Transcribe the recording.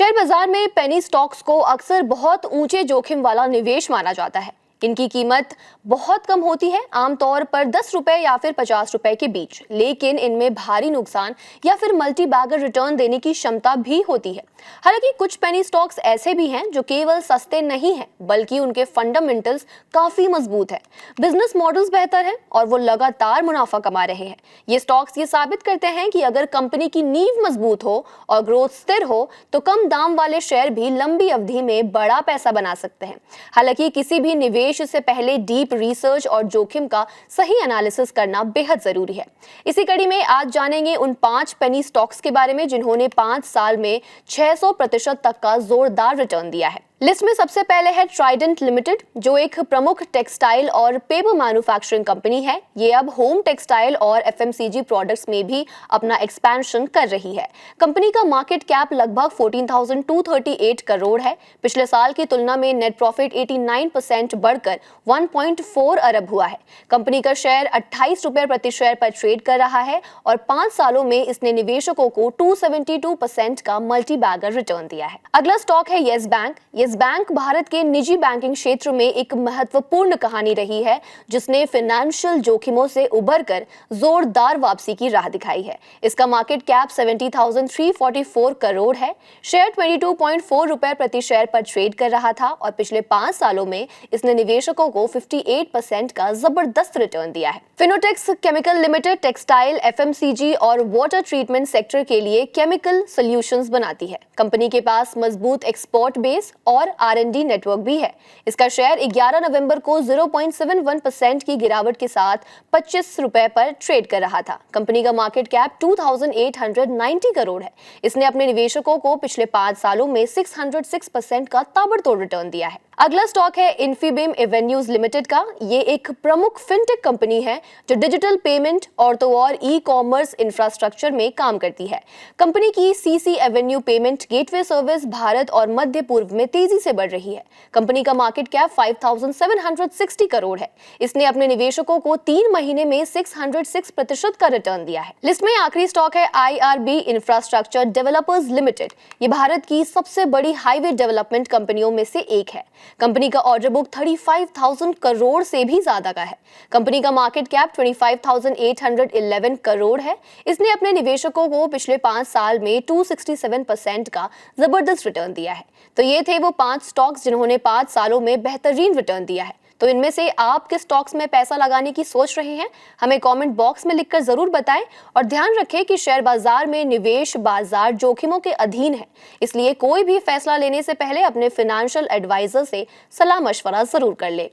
Share बाजार में penny stocks को अक्सर बहुत ऊंचे जोखिम वाला निवेश माना जाता है। इनकी कीमत बहुत कम होती है, आमतौर पर 10 रुपए या फिर 50 रुपए के बीच, लेकिन इनमें भारी नुकसान या फिर मल्टी बैगर रिटर्न देने की क्षमता भी होती है। हालांकि कुछ पेनी स्टॉक्स ऐसे भी हैं जो केवल सस्ते नहीं हैं, बल्कि उनके फंडामेंटल्स काफी मजबूत है, बिजनेस मॉडल्स बेहतर हैं और वो लगातार मुनाफा कमा रहे हैं। ये स्टॉक्स ये साबित करते हैं कि अगर कंपनी की नींव मजबूत हो और ग्रोथ स्थिर हो तो कम दाम वाले शेयर भी लंबी अवधि में बड़ा पैसा बना सकते हैं। हालांकि किसी भी निवेश से पहले डीप रिसर्च और जोखिम का सही एनालिसिस करना बेहद जरूरी है। इसी कड़ी में आज जानेंगे उन 5 पेनी स्टॉक्स के बारे में जिन्होंने 5 साल में 600% तक का जोरदार रिटर्न दिया है। लिस्ट में सबसे पहले है ट्राइडेंट लिमिटेड, जो एक प्रमुख टेक्सटाइल और पेपर मैन्युफैक्चरिंग कंपनी है। ये अब होम टेक्सटाइल और एफएमसीजी प्रोडक्ट्स में भी अपना एक्सपेंशन कर रही है। कंपनी का मार्केट कैप लगभग 14,238 करोड़ है। पिछले साल की तुलना में नेट प्रॉफिट 89% बढ़कर 1.4 अरब हुआ है। कंपनी का शेयर 28 रुपए प्रति शेयर पर ट्रेड कर रहा है और 5 सालों में इसने निवेशकों को 272% का मल्टी बैगर रिटर्न दिया है। अगला स्टॉक है yes bank. Yes bank Bharat के निजी बैंकिंग क्षेत्र में एक महत्वपूर्ण कहानी रही है, जिसने फाइनेंशियल जोखिमों से उबरकर जोरदार वापसी की राह दिखाई है। इसका मार्केट कैप 70,344 करोड़ है। शेयर 22.4 रुपए प्रति शेयर पर ट्रेड कर रहा था और पिछले 5 सालों में इसने निवेशकों को 58% का जबरदस्त रिटर्न दिया है। Fineotex chemical limited textile, FMCG और वाटर ट्रीटमेंट सेक्टर के लिए केमिकल सॉल्यूशंस बनाती है। कंपनी के पास मजबूत एक्सपोर्ट बेस और आर&डी नेटवर्क भी है। इसका शेयर 11 नवंबर को 0.71% की गिरावट के साथ 25 रुपए पर ट्रेड कर रहा था। कंपनी का मार्केट कैप 2,890 करोड़ है। इसने अपने निवेशकों को पिछले 5 सालों में 606% का ताबड़तोड़ रिटर्न दिया है। अगला स्टॉक है इन्फीबीम एवेन्यूज लिमिटेड का। ये एक प्रमुख फिनटेक कंपनी है जो डिजिटल पेमेंट और ई कॉमर्स इंफ्रास्ट्रक्चर में काम करती है। कंपनी की CC Avenue payment gateway service Bharat और मध्य पूर्व में तेजी से बढ़ रही है। कंपनी का मार्केट कैप 5,760 करोड़ है। इसने अपने निवेशकों को 3 महीने में 606% का रिटर्न दिया है। लिस्ट में आखिरी स्टॉक है आईआरबी इंफ्रास्ट्रक्चर डेवलपर्स लिमिटेड। ये भारत की सबसे बड़ी हाईवे डेवलपमेंट कंपनियों में से एक है। कंपनी का ऑर्डर बुक 35,000 करोड़ से भी ज्यादा का है। कंपनी का मार्केट कैप 25,811 करोड़ है। इसने अपने निवेशकों को पिछले 5 साल में 267% का जबरदस्त रिटर्न दिया है। तो ये थे वो 5 स्टॉक्स जिन्होंने 5 सालों में बेहतरीन रिटर्न दिया है। तो इनमें से आप किस स्टॉक्स में पैसा लगाने की सोच रहे हैं, हमें कमेंट बॉक्स में लिखकर जरूर बताएं। और ध्यान रखें कि शेयर बाजार में निवेश बाजार जोखिमों के अधीन है, इसलिए कोई भी फैसला लेने से पहले अपने फाइनेंशियल एडवाइजर से सलाह मशवरा जरूर कर ले।